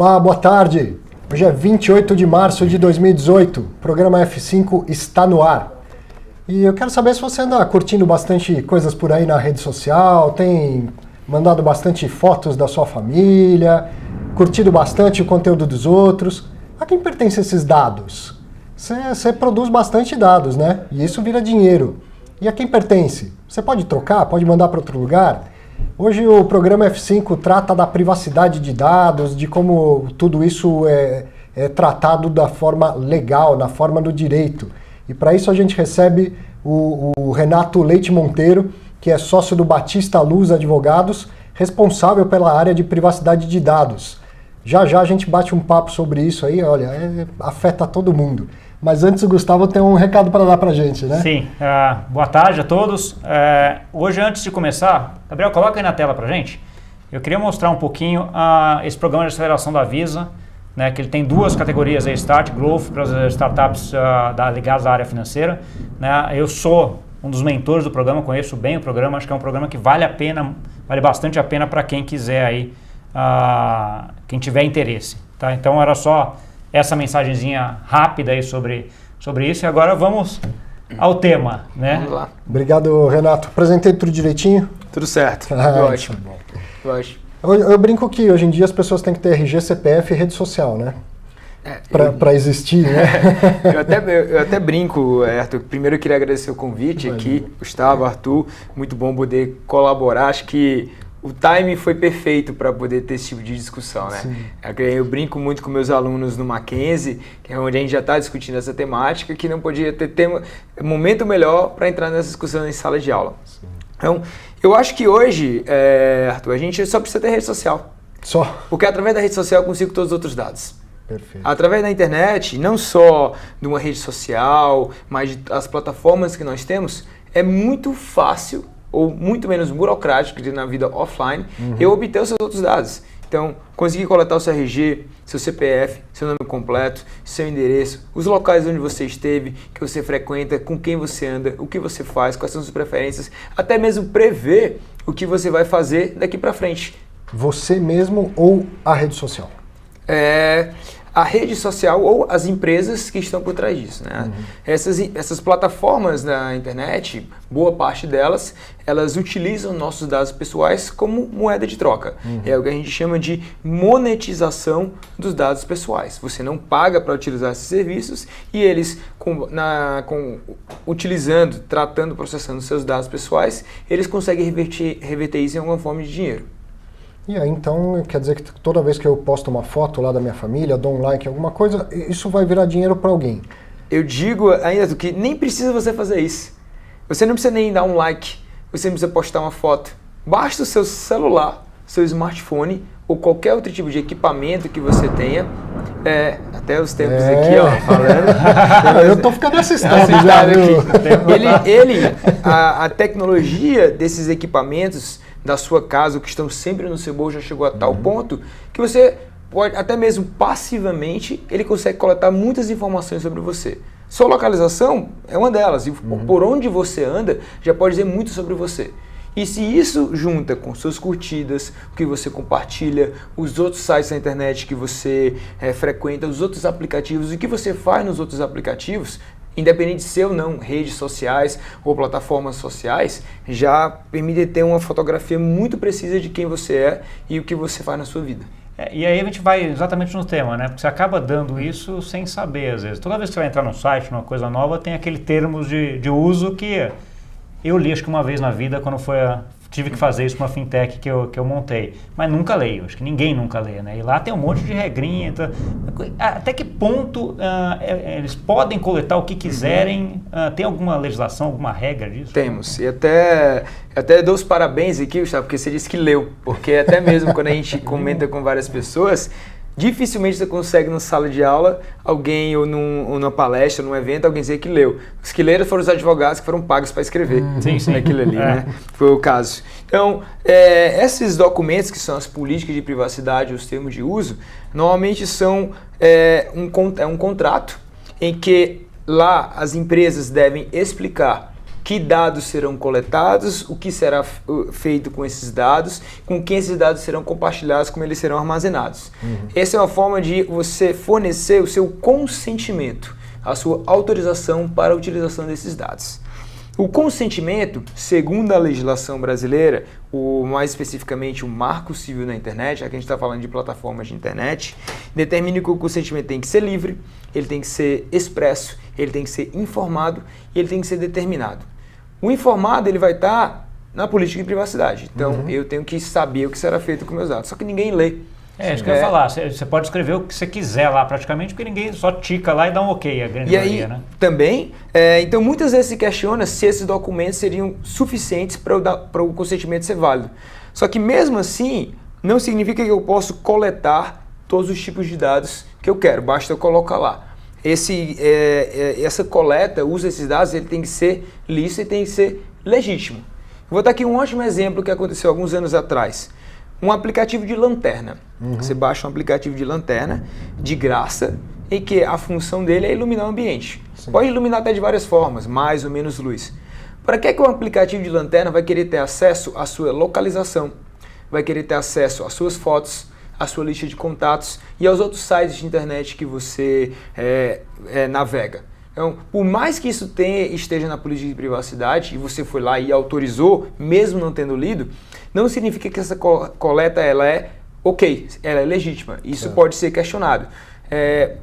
Olá, boa tarde. Hoje é 28 de março de 2018, o programa F5 está no ar. E eu quero saber se você anda curtindo bastante coisas por aí na rede social, tem mandado bastante fotos da sua família, curtido bastante o conteúdo dos outros. A quem pertencem esses dados? Você produz bastante dados, né? E isso vira dinheiro. E a quem pertence? Você pode trocar, pode mandar para outro lugar? Hoje o programa F5 trata da privacidade de dados, de como tudo isso é tratado da forma legal, na forma do direito. E para isso a gente recebe o Renato Leite Monteiro, que é sócio do Batista Luz Advogados, responsável pela área de privacidade de dados. Já a gente bate um papo sobre isso aí, olha, afeta todo mundo. Mas antes o Gustavo tem um recado para dar para a gente, né? Sim, boa tarde a todos. Hoje, antes de começar, Gabriel, coloca aí na tela para a gente. Eu queria mostrar um pouquinho esse programa de aceleração da Visa, né, que ele tem duas categorias, Start, Growth, para as startups ligadas à área financeira. Né? Eu sou um dos mentores do programa, conheço bem o programa, acho que é um programa que vale bastante a pena para quem quiser aí, quem tiver interesse. Tá? Então era só essa mensagenzinha rápida aí sobre isso, e agora vamos ao tema, né? Vamos lá. Obrigado, Renato. Apresentei tudo direitinho? Tudo certo. Ótimo. Eu brinco que hoje em dia as pessoas têm que ter RG, CPF e rede social, né? Para existir, né? Eu até brinco, Arthur. Primeiro eu queria agradecer o convite aqui, Gustavo, Arthur. Muito bom poder colaborar. Acho que o timing foi perfeito para poder ter esse tipo de discussão, né? Sim. Eu brinco muito com meus alunos no Mackenzie, que é onde a gente já está discutindo essa temática, que não podia ter momento melhor para entrar nessa discussão em sala de aula. Sim. Então, eu acho que hoje, Arthur, a gente só precisa ter rede social. Só? Porque através da rede social eu consigo todos os outros dados. Perfeito. Através da internet, não só de uma rede social, mas das plataformas que nós temos, é muito fácil ou muito menos burocrático que na vida offline, eu obter os seus outros dados. Então, conseguir coletar o seu RG, seu CPF, seu nome completo, seu endereço, os locais onde você esteve, que você frequenta, com quem você anda, o que você faz, quais são suas preferências, até mesmo prever o que você vai fazer daqui para frente. Você mesmo ou a rede social? A rede social ou as empresas que estão por trás disso, né? Essas plataformas na internet, boa parte delas, elas utilizam nossos dados pessoais como moeda de troca. É o que a gente chama de monetização dos dados pessoais. Você não paga para utilizar esses serviços e eles, utilizando, tratando, processando seus dados pessoais, eles conseguem reverter isso em alguma forma de dinheiro. E aí, então, quer dizer que toda vez que eu posto uma foto lá da minha família, dou um like, alguma coisa, isso vai virar dinheiro para alguém? Eu digo ainda que nem precisa você fazer isso. Você não precisa nem dar um like, você não precisa postar uma foto. Basta o seu celular, seu smartphone ou qualquer outro tipo de equipamento que você tenha. Até os tempos aqui, ó, falando. Eu tô ficando assustado já, a tecnologia desses equipamentos da sua casa, que estão sempre no seu bolso, já chegou a tal ponto que você pode, até mesmo passivamente, ele consegue coletar muitas informações sobre você. Sua localização é uma delas, e por onde você anda já pode dizer muito sobre você. E se isso junta com suas curtidas, o que você compartilha, os outros sites da internet que você frequenta, os outros aplicativos, o que você faz nos outros aplicativos, independente de ser ou não redes sociais ou plataformas sociais, já permite ter uma fotografia muito precisa de quem você é e o que você faz na sua vida. E aí a gente vai exatamente no tema, né? Porque você acaba dando isso sem saber, às vezes. Toda vez que você vai entrar no site, numa coisa nova, tem aquele termos de uso que eu li, acho que uma vez na vida, quando tive que fazer isso com uma fintech que eu montei. Mas nunca leio, acho que ninguém nunca lê, né? E lá tem um monte de regrinha. Então, até que ponto eles podem coletar o que quiserem? Tem alguma legislação, alguma regra disso? Temos. E até dou os parabéns aqui, Gustavo, porque você disse que leu. Porque até mesmo quando a gente comenta com várias pessoas, dificilmente você consegue na sala de aula alguém ou numa palestra, num evento, alguém dizer que leu. Os que leram foram os advogados que foram pagos para escrever aquilo ali, né? Foi o caso. Então, esses documentos que são as políticas de privacidade, os termos de uso, normalmente são um contrato em que lá as empresas devem explicar que dados serão coletados, o que será feito com esses dados, com quem esses dados serão compartilhados, como eles serão armazenados. Essa é uma forma de você fornecer o seu consentimento, a sua autorização para a utilização desses dados. O consentimento, segundo a legislação brasileira, mais especificamente o Marco Civil da Internet, aqui a gente está falando de plataformas de internet, determina que o consentimento tem que ser livre, ele tem que ser expresso, ele tem que ser informado e ele tem que ser determinado. O informado ele vai estar na política de privacidade, então eu tenho que saber o que será feito com meus dados, só que ninguém lê. Isso que eu ia falar, você pode escrever o que você quiser lá praticamente, porque ninguém só tica lá e dá um ok, a grande maioria, né? Também, então muitas vezes se questiona se esses documentos seriam suficientes para o consentimento ser válido. Só que mesmo assim, não significa que eu posso coletar todos os tipos de dados que eu quero, basta eu colocar lá. Essa coleta, o uso desses dados, ele tem que ser lícito e tem que ser legítimo. Vou dar aqui um ótimo exemplo que aconteceu alguns anos atrás. Um aplicativo de lanterna. Você baixa um aplicativo de lanterna, de graça, em que a função dele é iluminar o ambiente. Sim. Pode iluminar até de várias formas, mais ou menos luz. Para que um aplicativo de lanterna vai querer ter acesso à sua localização, vai querer ter acesso às suas fotos, à sua lista de contatos e aos outros sites de internet que você navega? Então, por mais que isso esteja na política de privacidade e você foi lá e autorizou, mesmo não tendo lido, não significa que essa coleta ela é ok, ela é legítima. Isso pode ser questionado. É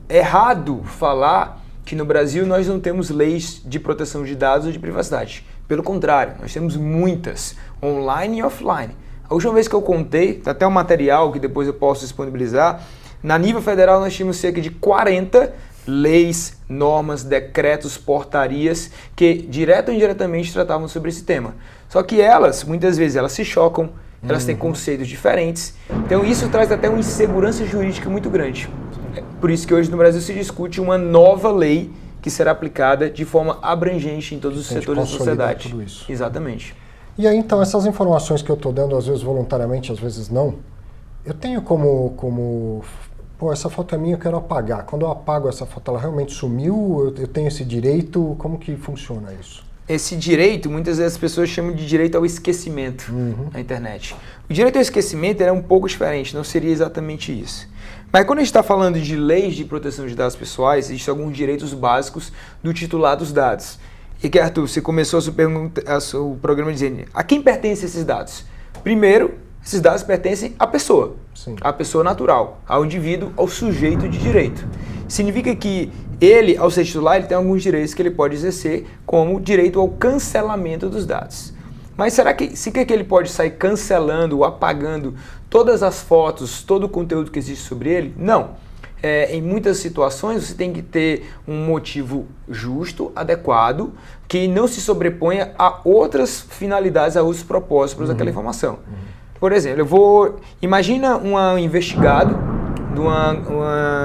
errado falar que no Brasil nós não temos leis de proteção de dados ou de privacidade. Pelo contrário, nós temos muitas, online e offline. A última vez que eu contei, até um material que depois eu posso disponibilizar, na nível federal nós tínhamos cerca de 40 leis, normas, decretos, portarias que direto ou indiretamente tratavam sobre esse tema. Só que muitas vezes elas se chocam, elas têm conceitos diferentes, então isso traz até uma insegurança jurídica muito grande. Por isso que hoje no Brasil se discute uma nova lei que será aplicada de forma abrangente em todos os setores da sociedade. Tudo isso. Exatamente. E aí então essas informações que eu estou dando, às vezes voluntariamente, às vezes não, eu tenho como pô, essa foto é minha, eu quero apagar. Quando eu apago essa foto, ela realmente sumiu? Eu tenho esse direito? Como que funciona isso? Esse direito, muitas vezes as pessoas chamam de direito ao esquecimento na internet. O direito ao esquecimento é um pouco diferente, não seria exatamente isso. Mas quando a gente está falando de leis de proteção de dados pessoais, existem alguns direitos básicos do titular dos dados. E que, Arthur, você começou o programa dizendo a quem pertencem esses dados? Primeiro, esses dados pertencem à pessoa, à pessoa natural, ao indivíduo, ao sujeito de direito. Significa que ele, ao ser titular, ele tem alguns direitos que ele pode exercer, como direito ao cancelamento dos dados. Mas será que ele pode sair cancelando ou apagando todas as fotos, todo o conteúdo que existe sobre ele? Não. Em muitas situações você tem que ter um motivo justo, adequado, que não se sobreponha a outras finalidades, a outros propósitos daquela informação. Por exemplo, imagina um investigado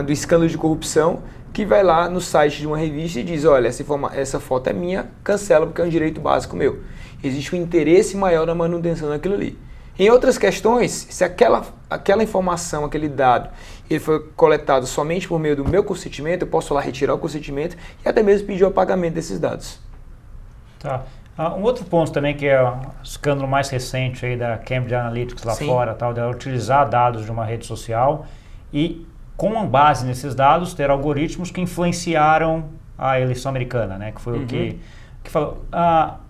do escândalo de corrupção que vai lá no site de uma revista e diz, olha, essa foto é minha, cancela porque é um direito básico meu. Existe um interesse maior na manutenção daquilo ali. Em outras questões, se aquela informação, aquele dado, ele foi coletado somente por meio do meu consentimento, eu posso lá retirar o consentimento e até mesmo pedir o apagamento desses dados. Tá. Um outro ponto também que é o escândalo mais recente aí da Cambridge Analytica lá fora, tal, de utilizar dados de uma rede social e com base nesses dados ter algoritmos que influenciaram a eleição americana, né? Que foi o que falou.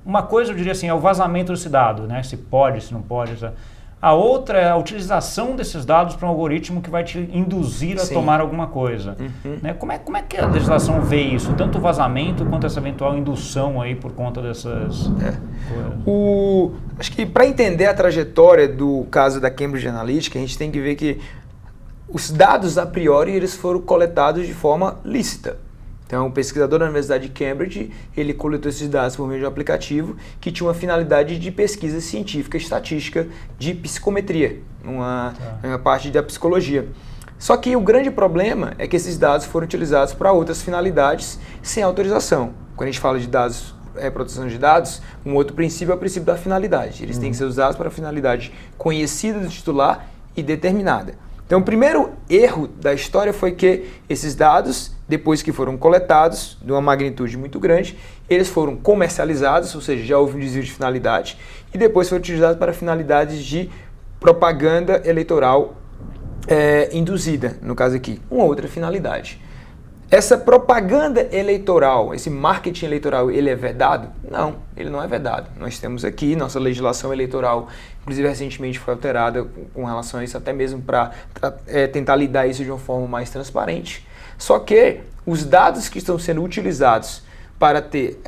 Uma coisa eu diria assim, é o vazamento desse dado, né? Se pode, se não pode. A outra é a utilização desses dados para um algoritmo que vai te induzir a tomar alguma coisa. Né? Como é que a legislação vê isso? Tanto o vazamento quanto essa eventual indução aí por conta dessas coisas? Acho que para entender a trajetória do caso da Cambridge Analytica, a gente tem que ver que os dados, a priori, eles foram coletados de forma lícita. Então, o pesquisador da Universidade de Cambridge, ele coletou esses dados por meio de um aplicativo que tinha uma finalidade de pesquisa científica, estatística, de psicometria, uma parte da psicologia. Só que o grande problema é que esses dados foram utilizados para outras finalidades sem autorização. Quando a gente fala de dados, proteção de dados, um outro princípio é o princípio da finalidade. Eles têm que ser usados para a finalidade conhecida do titular e determinada. Então, o primeiro erro da história foi que esses dados depois que foram coletados, de uma magnitude muito grande, eles foram comercializados, ou seja, já houve um desvio de finalidade, e depois foram utilizados para finalidades de propaganda eleitoral induzida, no caso aqui, uma outra finalidade. Essa propaganda eleitoral, esse marketing eleitoral, ele é vedado? Não, ele não é vedado. Nós temos aqui, nossa legislação eleitoral, inclusive recentemente foi alterada com relação a isso, até mesmo para tentar lidar isso de uma forma mais transparente. Só que os dados que estão sendo utilizados para ter,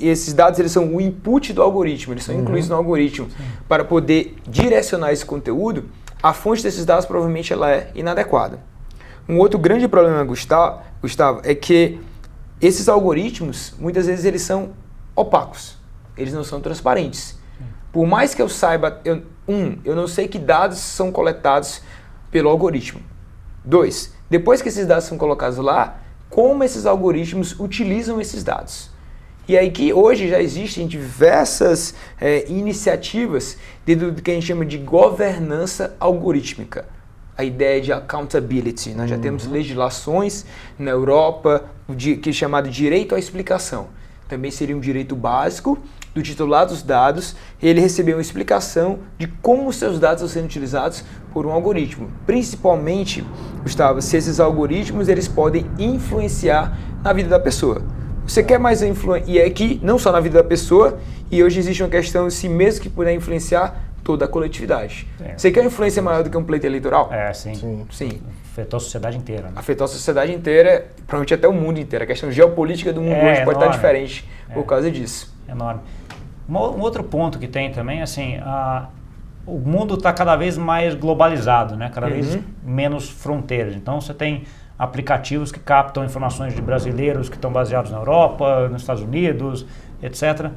esses dados eles são o input do algoritmo, eles são incluídos no algoritmo para poder direcionar esse conteúdo. A fonte desses dados provavelmente ela é inadequada. Um outro grande problema, Gustavo, é que esses algoritmos, muitas vezes eles são opacos, eles não são transparentes. Por mais que eu saiba, eu não sei que dados são coletados pelo algoritmo. 2, depois que esses dados são colocados lá, como esses algoritmos utilizam esses dados. E aí que hoje já existem diversas iniciativas dentro do que a gente chama de governança algorítmica. A ideia de accountability. Nós já temos legislações na Europa que é chamado direito à explicação. Também seria um direito básico do titular dos dados, ele receber uma explicação de como os seus dados estão sendo utilizados por um algoritmo. Principalmente, Gustavo, se esses algoritmos eles podem influenciar na vida da pessoa. Você quer mais influência, e é que não só na vida da pessoa, e hoje existe uma questão se mesmo que puder influenciar toda a coletividade. Você quer uma influência maior do que um pleito eleitoral? Sim. Afetou a sociedade inteira. Né? Afetou a sociedade inteira, provavelmente até o mundo inteiro. A questão geopolítica do mundo hoje pode estar diferente por causa disso. Enorme. Um outro ponto que tem também, assim, o mundo está cada vez mais globalizado, né? Cada vez menos fronteiras. Então você tem aplicativos que captam informações de brasileiros que estão baseados na Europa, nos Estados Unidos, etc.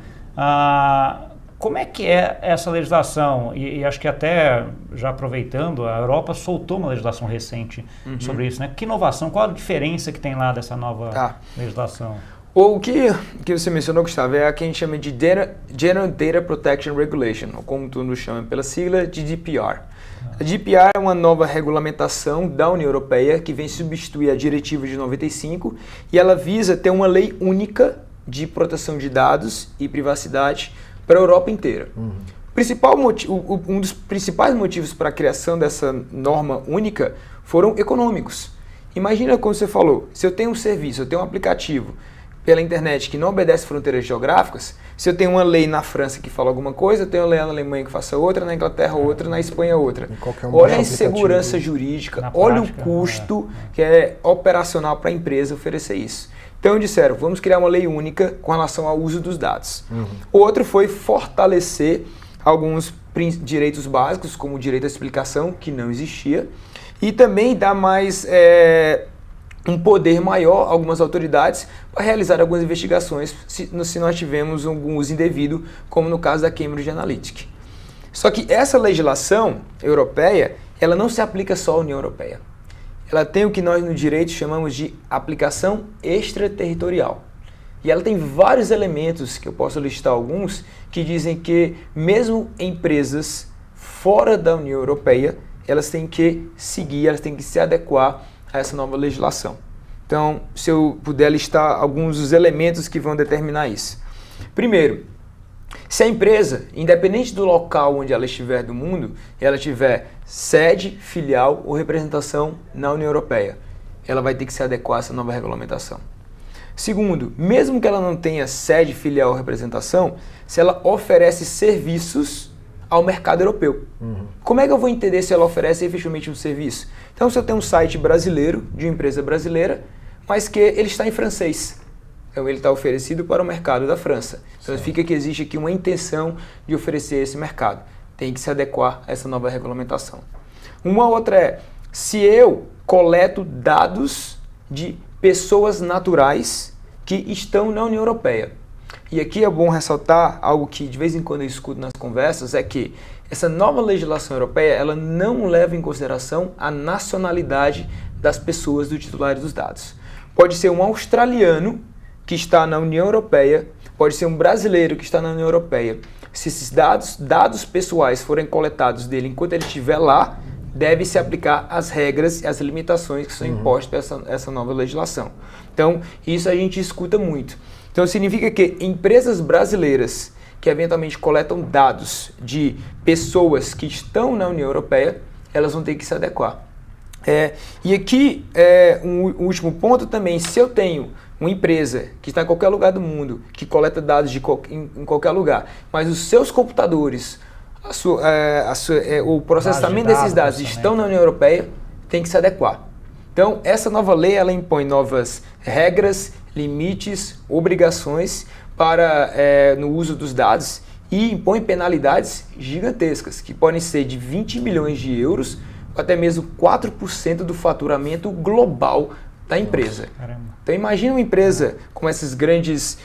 Como é que é essa legislação? E acho que até, já aproveitando, a Europa soltou uma legislação recente sobre isso, né? Que inovação, qual a diferença que tem lá dessa nova legislação? O que você mencionou, Gustavo, é a que a gente chama de General Data Protection Regulation, ou como tu nos chama pela sigla, GDPR. A GDPR é uma nova regulamentação da União Europeia que vem substituir a Diretiva de 95 e ela visa ter uma lei única de proteção de dados e privacidade para a Europa inteira. Um dos principais motivos para a criação dessa norma única foram econômicos. Imagina como você falou, se eu tenho um serviço, eu tenho um aplicativo pela internet que não obedece fronteiras geográficas, se eu tenho uma lei na França que fala alguma coisa, eu tenho uma lei na Alemanha que faça outra, na Inglaterra outra, na Espanha outra. Olha a insegurança jurídica, olha o custo que é operacional para a empresa oferecer isso. Então disseram, vamos criar uma lei única com relação ao uso dos dados. O outro foi fortalecer alguns direitos básicos, como o direito à explicação, que não existia, e também dar mais um poder maior a algumas autoridades para realizar algumas investigações se nós tivemos algum uso indevido, como no caso da Cambridge Analytica. Só que essa legislação europeia, ela não se aplica só à União Europeia. Ela tem o que nós no direito chamamos de aplicação extraterritorial. E ela tem vários elementos, que eu posso listar alguns, que dizem que mesmo empresas fora da União Europeia, elas têm que seguir, elas têm que se adequar a essa nova legislação. Então, se eu puder listar alguns dos elementos que vão determinar isso. Primeiro, se a empresa, independente do local onde ela estiver do mundo, ela tiver sede, filial ou representação na União Europeia, ela vai ter que se adequar a essa nova regulamentação. Segundo, mesmo que ela não tenha sede, filial ou representação, se ela oferece serviços ao mercado europeu. Como é que eu vou entender se ela oferece efetivamente um serviço? Então, se eu tenho um site brasileiro, de uma empresa brasileira, mas que ele está em francês, então ele está oferecido para o mercado da França. Então, significa que existe aqui uma intenção de oferecer esse mercado. Tem que se adequar a essa nova regulamentação. Uma outra é, se eu coleto dados de pessoas naturais que estão na União Europeia. E aqui é bom ressaltar algo que de vez em quando eu escuto nas conversas, é que essa nova legislação europeia, ela não leva em consideração a nacionalidade das pessoas do titular dos dados. Pode ser um australiano que está na União Europeia, pode ser um brasileiro que está na União Europeia. Se esses dados pessoais forem coletados dele enquanto ele estiver lá, deve se aplicar as regras e as limitações que são impostas por essa nova legislação. Então, isso a gente escuta muito. Então, significa que empresas brasileiras que eventualmente coletam dados de pessoas que estão na União Europeia, elas vão ter que se adequar. E aqui, um último ponto também, se eu tenho uma empresa que está em qualquer lugar do mundo, que coleta dados em qualquer lugar, mas os seus computadores, o processamento desses dados estão na União Europeia, tem que se adequar. Então, essa nova lei, ela impõe novas regras, limites, obrigações no uso dos dados e impõe penalidades gigantescas, que podem ser de 20 bilhões de euros, ou até mesmo 4% do faturamento global da empresa. Nossa, então imagina uma empresa como essas grandes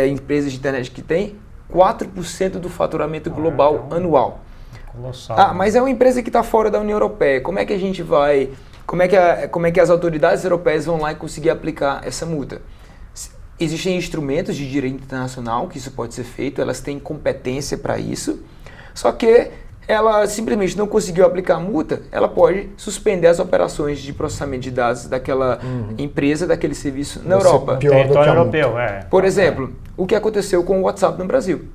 empresas de internet que tem 4% do faturamento global anual. Colossal. Mas é uma empresa que está fora da União Europeia. Como é que a gente vai... Como é que as autoridades europeias vão lá e conseguir aplicar essa multa? Existem instrumentos de direito internacional que isso pode ser feito, elas têm competência para isso, só que ela simplesmente não conseguiu aplicar a multa, ela pode suspender as operações de processamento de dados daquela empresa, daquele serviço na Europa. Território europeu, Por exemplo, o que aconteceu com o WhatsApp no Brasil.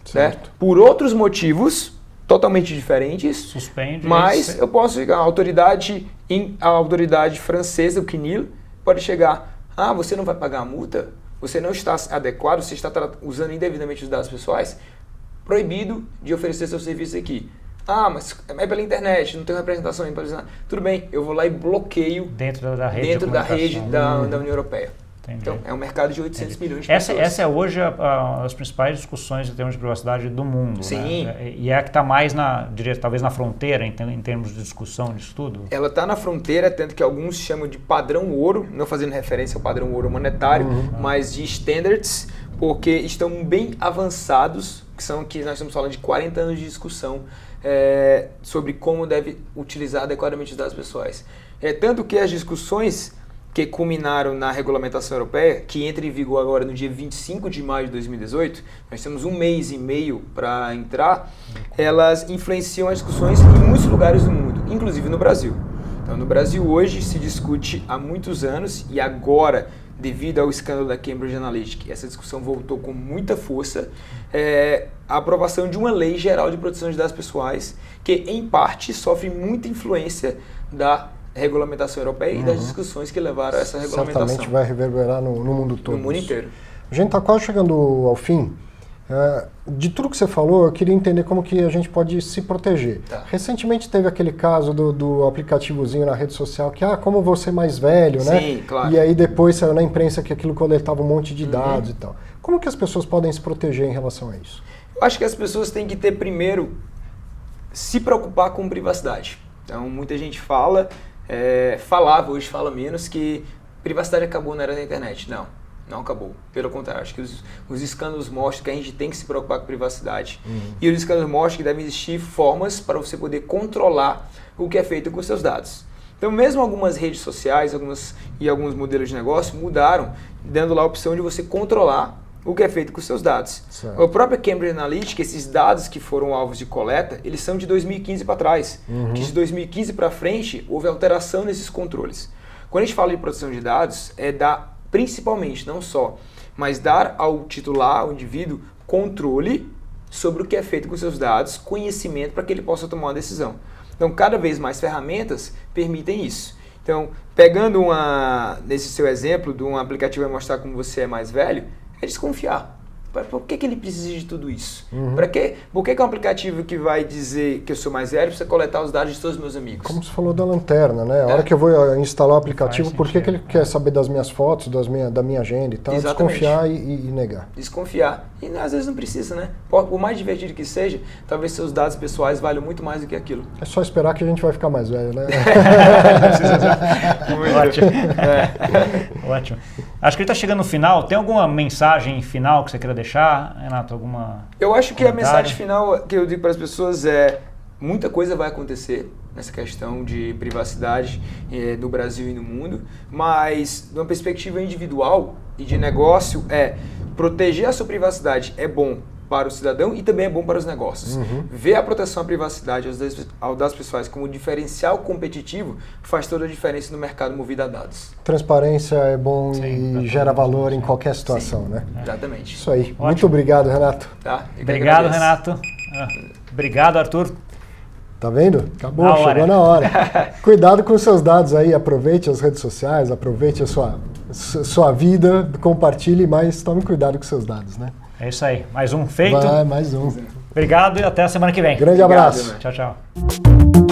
Certo? Por outros motivos totalmente diferentes, suspende, mas eu posso chegar, a autoridade francesa, o CNIL, pode chegar, você não vai pagar a multa, você não está adequado, você está usando indevidamente os dados pessoais, proibido de oferecer seu serviço aqui. Mas é pela internet, não tem representação. Tudo bem, eu vou lá e bloqueio dentro da rede da União Europeia. Entendi. Então, é um mercado de 800 milhões de pessoas. Essa é hoje as principais discussões em termos de privacidade do mundo. Sim. Né? E é a que está mais, talvez, na fronteira em termos de discussão disso tudo? Ela está na fronteira, tanto que alguns chamam de padrão ouro, não fazendo referência ao padrão ouro monetário, mas de standards, porque estão bem avançados, que nós estamos falando de 40 anos de discussão sobre como deve utilizar adequadamente os dados pessoais. Tanto que as discussões que culminaram na regulamentação europeia, que entra em vigor agora no dia 25 de maio de 2018, nós temos 1 mês e meio para entrar, elas influenciam as discussões em muitos lugares do mundo, inclusive no Brasil. Então, no Brasil hoje se discute há muitos anos e agora, devido ao escândalo da Cambridge Analytica, essa discussão voltou com muita força, a aprovação de uma lei geral de proteção de dados pessoais, que em parte sofre muita influência da regulamentação europeia e das discussões que levaram a essa regulamentação. Certamente vai reverberar no mundo todo. No mundo inteiro. A gente está quase chegando ao fim. De tudo que você falou, eu queria entender como que a gente pode se proteger. Tá. Recentemente teve aquele caso do aplicativozinho na rede social que, como você é mais velho, né? Sim, claro. E aí depois saiu na imprensa que aquilo coletava um monte de dados e tal. Como que as pessoas podem se proteger em relação a isso? Eu acho que as pessoas têm que ter, primeiro, se preocupar com privacidade. Então, muita gente falava, hoje fala menos, que privacidade acabou na era da internet. Não acabou. Pelo contrário, acho que os escândalos mostram que a gente tem que se preocupar com privacidade. E os escândalos mostram que devem existir formas para você poder controlar o que é feito com os seus dados. Então, mesmo algumas redes sociais alguns modelos de negócio mudaram, dando lá a opção de você controlar o que é feito com os seus dados. Certo. A própria Cambridge Analytica, esses dados que foram alvos de coleta, eles são de 2015 para trás. Que de 2015 para frente, houve alteração nesses controles. Quando a gente fala de proteção de dados, dar, principalmente, não só, mas dar ao titular, ao indivíduo, controle sobre o que é feito com seus dados, conhecimento para que ele possa tomar uma decisão. Então, cada vez mais ferramentas permitem isso. Então, pegando nesse seu exemplo de um aplicativo vai mostrar como você é mais velho, é desconfiar. Por que ele precisa de tudo isso? Por que um aplicativo que vai dizer que eu sou mais velho precisa coletar os dados de todos os meus amigos? Como você falou da lanterna, né? A hora que eu vou instalar o aplicativo, por que ele quer saber das minhas fotos, da minha agenda e tal? Exatamente. Desconfiar e negar. Desconfiar. E às vezes não precisa, né? Por mais divertido que seja, talvez seus dados pessoais valham muito mais do que aquilo. É só esperar que a gente vai ficar mais velho, né? Ótimo. Ótimo. Acho que ele está chegando no final. Tem alguma mensagem final que você queira deixar, Renato? Eu acho que a mensagem final que eu digo para as pessoas é: muita coisa vai acontecer nessa questão de privacidade no Brasil e no mundo, mas de uma perspectiva individual e de negócio proteger a sua privacidade é bom para o cidadão e também é bom para os negócios. Ver a proteção à privacidade ao das pessoas como diferencial competitivo faz toda a diferença no mercado movido a dados. Transparência é bom Sim, e gera valor em qualquer situação, né? Exatamente. Isso aí. Muito obrigado, Renato. Tá? Eu que Obrigado, agradeço. Renato. Obrigado, Arthur. Tá vendo? Acabou, Na hora. chegou na hora. Cuidado com os seus dados aí, aproveite as redes sociais, aproveite a sua vida, compartilhe, mas tome cuidado com seus dados, né? É isso aí. Mais um feito. Vai, mais um. Obrigado e até a semana que vem. Grande Obrigado, abraço. né? Tchau, tchau.